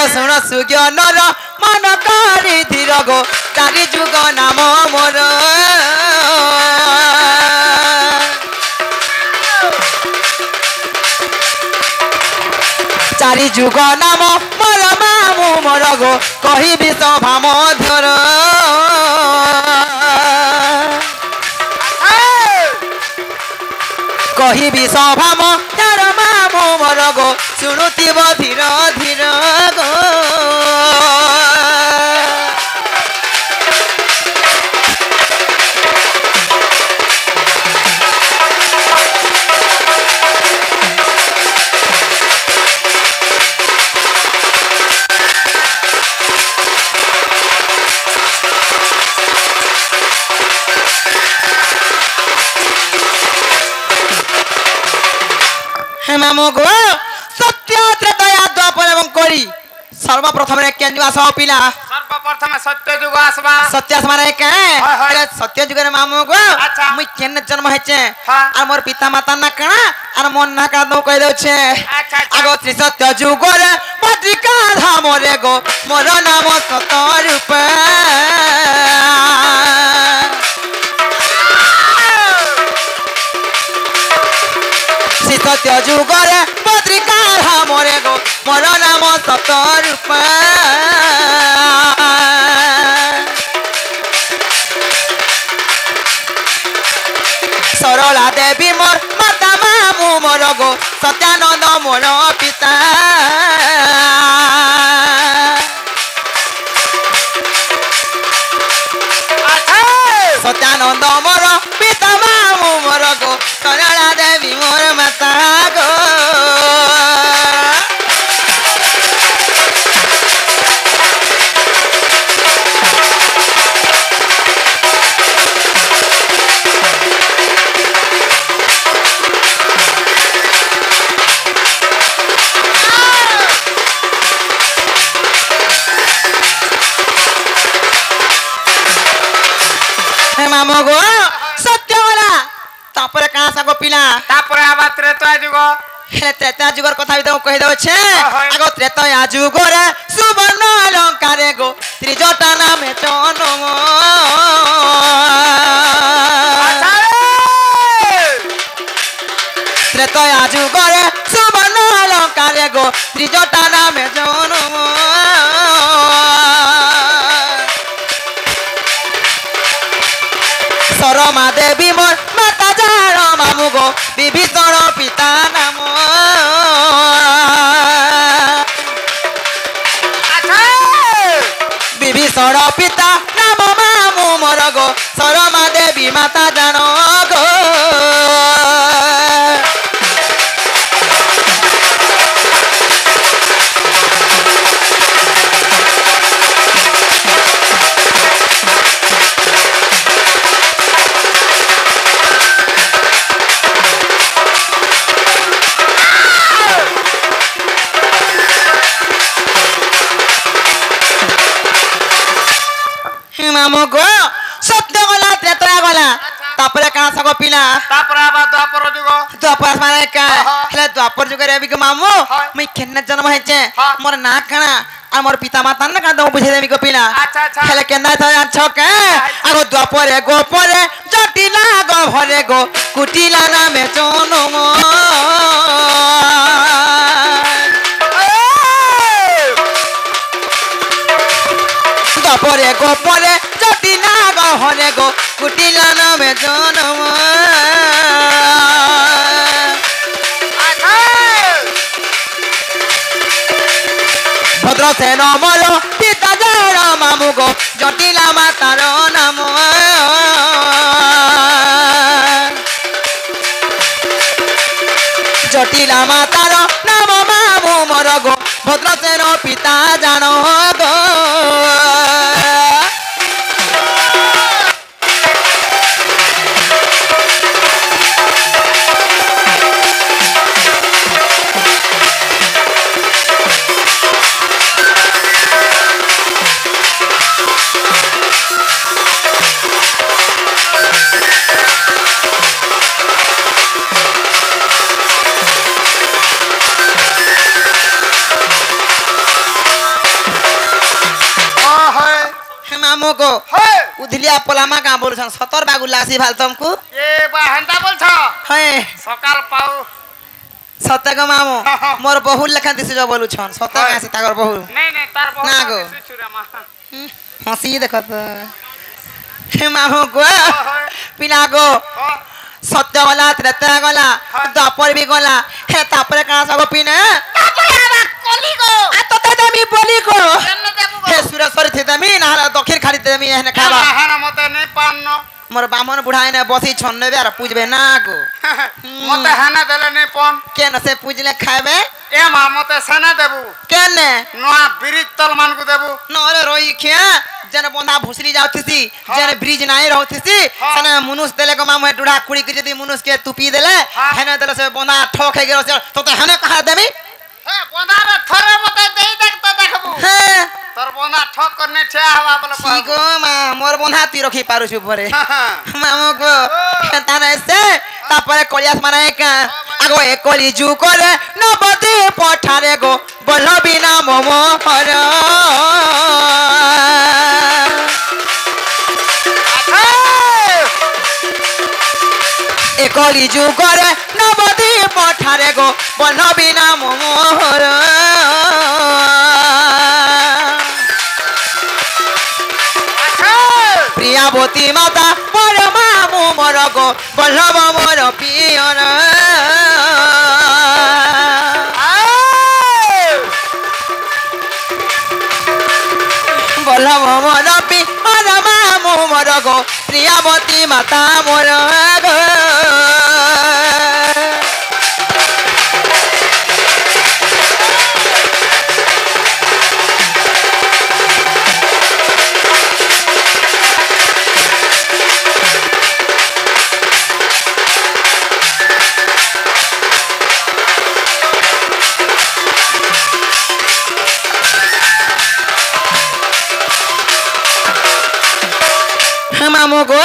गो सुन सुज्ञानर मन करी धीर गो चारि जुग नाम मोर चारि जुग नाम मोर मामू मोर गो कहिबि सभा मध्यर कहिबि सभा मध्यर मामू मोर गो शुणुथिब धीर धीर गो मामू गो सत्य त्रेतया द्वापर एवं करी सर्वप्रथम केंजुआस पिला सर्वप्रथम सत्य जुग आसबा सत्य माने के सत्य जुग रे मामू गो मुई केन जन्म हेचे आ मोर पिता माता ना कणा आ मोर ना का दो कह दो छे आगो त्रि सत्य जुग रे पत्रिका धाम रे गो मोर नाम सत रूप सत्य जुग रे पत्रिका धाम रे गो मोर नाम सत रूप सरला देवी मोर माता मामू मोर गो सत्यानंद मोर पिता सत्यानंद मोर पिता मामू मोर गो सरला देवी मोर माता गो मामू गो सत्य होला तापर का सागो पिला तापर आबा त्रेतया जुग हेले त्रेतया जुगर कथा भी तो कहि दो छे आगो त्रेतया जुग रे सुवर्ण अलंकार गो त्रिजटा नामे तनम त्रेतया जुग रे सुवर्ण अलंकार गो त्रिजटा नामे जनम सरमा देवी मोर माता जार मामू गो विभीषण पिता नाम विभीषण पिता नाम मामू मोर गो सरमा देवी माता जान गो मामू गो सत्य गला त्रेतया गला तापर का सगो पिला तापर आबा द्वापर जुग द्वापर माने का हेले द्वापर जुग रे बिक मामू मैं केन जन्म हेचे मोर ना कणा आ मोर पिता माता ना का दो बुझे देमी को पिला अच्छा अच्छा हेले केना था अच्छा के आगो द्वापर रे गोपर रे जटिला गो भरे गो कुटिला नामे जनम द्वापर रे गोपर रे जटिला गो भरे गो कुटिला नामे जनम भद्रसेन मोर पिता जार मामू गो जटिला मातार नाम जटिला मातार नाम मामू मोर गो भद्रसेन पिता जान गो মামু কো হয় উধলিয়া পলামা কা বলছন সতর বাগু লাসি ভাল তুমকু এ বা হেন্তা বলছ হ্যাঁ সকাল পাও সতে গো মামু মোর বহু লেখা দিছে যা বলুছন সতে কাছে তাগর বহু নাই নাই তার বহুত না গো। ছুরে মা হসি দেখো তো হে মামু গো পিলা গো সত্য গলা ত্রেতা গলা দ্বাপর বি গলা হে তাপরে কাঁ সব পিনে তারপরে আবার কলি গো আ তো তে আমি বলি গো কেন দেবু গো হে সুরেশ্বর থিতে আমি না দক্ষিণ খালি তে আমি এনে খাবা হানা মতে নেই পান্ন মোর বামন বুঢ়াই না বসি ছন নেবে আর পুজবে না গো মতে হানা দেলে নেই পন কেন সে পুজলে খাবে এ মা মতে সেনা দেবু কেন নোয়া ব্রিজ তল মানকু দেবু নরে রই খিয়া যেন বন্ধা ভুসরি যাওতিছি যেন ব্রিজ নাই রহতিছি সেনে মুনুষ দেলে গো মামু ডুড়া কুড়ি কে যদি মুনুষ কে তুপি দেলে হেনে দেলে সে বন্ধা ঠক হয়ে গেল তো তো হেনে কাহা দেমি হ্যাঁ বনারে থরে মতে দেই দেখ তো দেখবু হ্যাঁ তোর বনা ঠক করনে ঠেয়া হবা বলে কি গো মা মোর বন্ধা তুই রখি পারুছু পরে মামু গো তানে সে তারপরে কলিয়াস মানে কা আগো এ কলি জু করে নবদি পঠারে গো বলবি না মমো হর এ কলি জু করে নবদি পঠারে গো বলবি না মমো হর প্রিয়াবতী মাতা মোর মামু মোর গো বল্লভ মোর পিয়র বল্লভ মোর পিয়র মামু মোর গো প্রিয়াবতী মাতা মোর গো মামু গো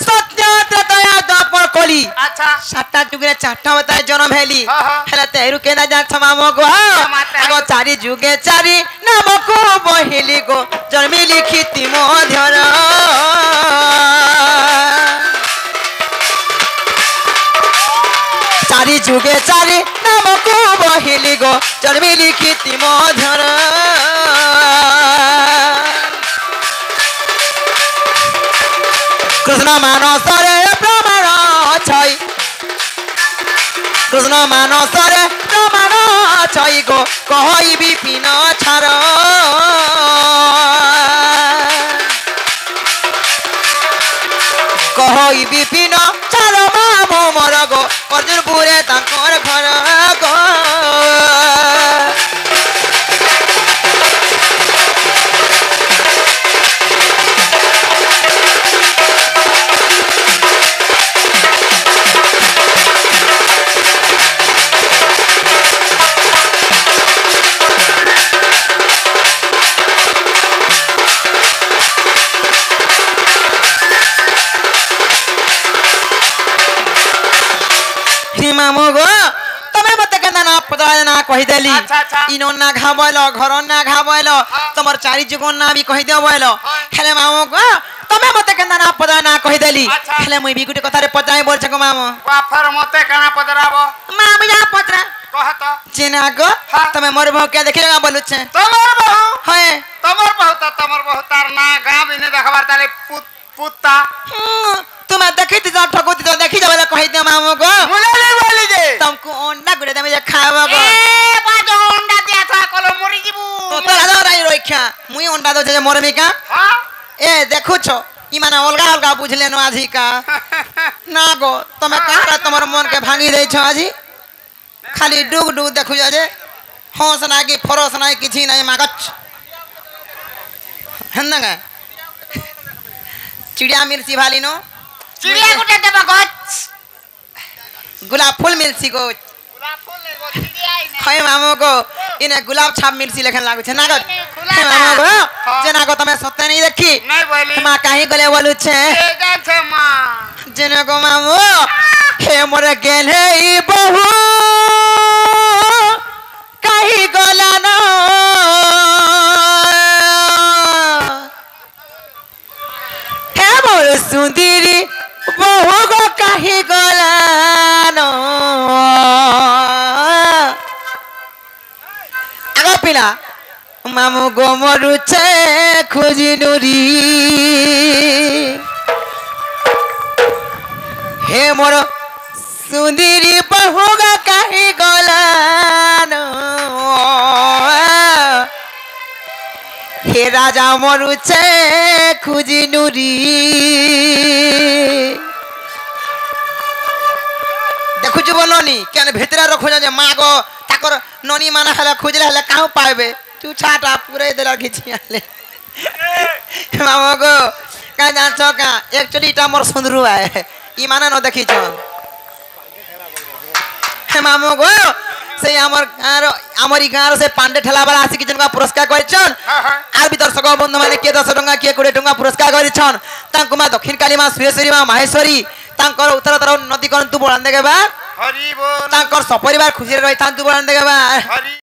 সত্য ত্রেতয়া দ্বাপর কলি আচ্ছা সাতটা যুগে চারটা অবতার জন্ম হেলি হ্যাঁ। হেলা তেরু কেনা যাচ্ছ মামু গো আগো চারি যুগে চারি নামকু বহিলি গো জন্মি লিখিতি মধ্যর চারি যুগে চারি নামকু বহিলি গো জন্মি লিখিতি মধ্যর কৃষ্ণ মানসরে প্রমাণ ছয় কৃষ্ণ মানসরে প্রমাণ ছয় গো কহই বিপিন ছাড় কহই বিপিন ছাড় মামু মর গো অর্জুনপুরে তাঙ্কর ঘর গো মামু গো তুমি মতে কেনা না পদায় না কহি দেলি আচ্ছা, আচ্ছা। ইনো না ঘাবইল ঘর না ঘাবইল তোমার চারি যুগন না বি কহি দিও বইল হেলে মামু গো তুমি মতে কেনা না পদায় না কহি দেলি আচ্ছা। হেলে মুই বি গুটি কথারে পদায় বলছ গো মামু বাফার মতে কেন পদরাব মামু যা পত্রা কহত চিনা গো হ্যাঁ। তুমি মোর বউ কে দেখি না বলুছে তোমার বহু হয় তোমার বহু তার না গাঁ বিনে দেখবার তালে পুত্তা তুমি দেখিতে যাও ঠকুতি তো দেখি যাবে কহি দিও মামু গো মুলালে বলি যে তোমাকে অন্ডা গুড়ে দেবে যে খাওয়া গো বাজো অন্ডা দিয়া থা কলো মরি যিবু তো তোরা দাও রাই রক্ষা মুই অন্ডা দছে যে মরবি কা হ্যাঁ এ দেখুছ ইমানে অলগা অলগা বুঝলে ন আজি কা না গো তুমি কারা তোমার মন কে ভাঙি দেইছ আজি খালি ডুগ ডুগ দেখু যে হস না কি ফরস নাই কিছু নাই মাগছ হেন না চিড়িয়া মিলছি ভালি নো চিড়িয়া গুটে দেবা গছ गुलाब फूल मिलसी गो गुलाब फूल ले गो चिड़िया आई ने হয় মামু গো ইনে গুলাব ছাপ মিলছি লেখেন লাগুছে না গো খুলা হে মামু গো যে না গো তুমি সত্য নেই দেখি নাই বলি মা কাহি গলে বলুছে এ যাচ্ছে মা যে না গো মামু হে মোরে গেলে ই বহু কাহি গলা ন सुंदरी बहु गो कहीं गलानो आगो पिला मामू गो मरुचे खोजी नुरी हे मोर सुंदरी बहु गो कहीं गलानो हे राजा मरुचे खुजी नुरी देखु जुब ननी क्या भितर रखो जे माँ गो ताकर ननी माना हेला खोजले हेला काहू पाइबे तू छाटा पूरे देला घिची आले मामा गो का जान का एक्चुअली इटा मोर सुंदरू है ई माना न देखी छ मामो गो से आमरी गाँव से पांडे ठेला वाला आसिक जनका पुरस्कार करिछन आर भी दर्शक बंधु माने के 10 टंका के 20 टंका पुरस्कार करिछन तांको मा दक्षिण काली मा सुरेश्वरी मा माहेश्वरी तांकर उत्तर तरफ नदी करंतु बळान देबा हरि बोल तांकर सपरिवार खुशी रही थांतु बळान देबा हरि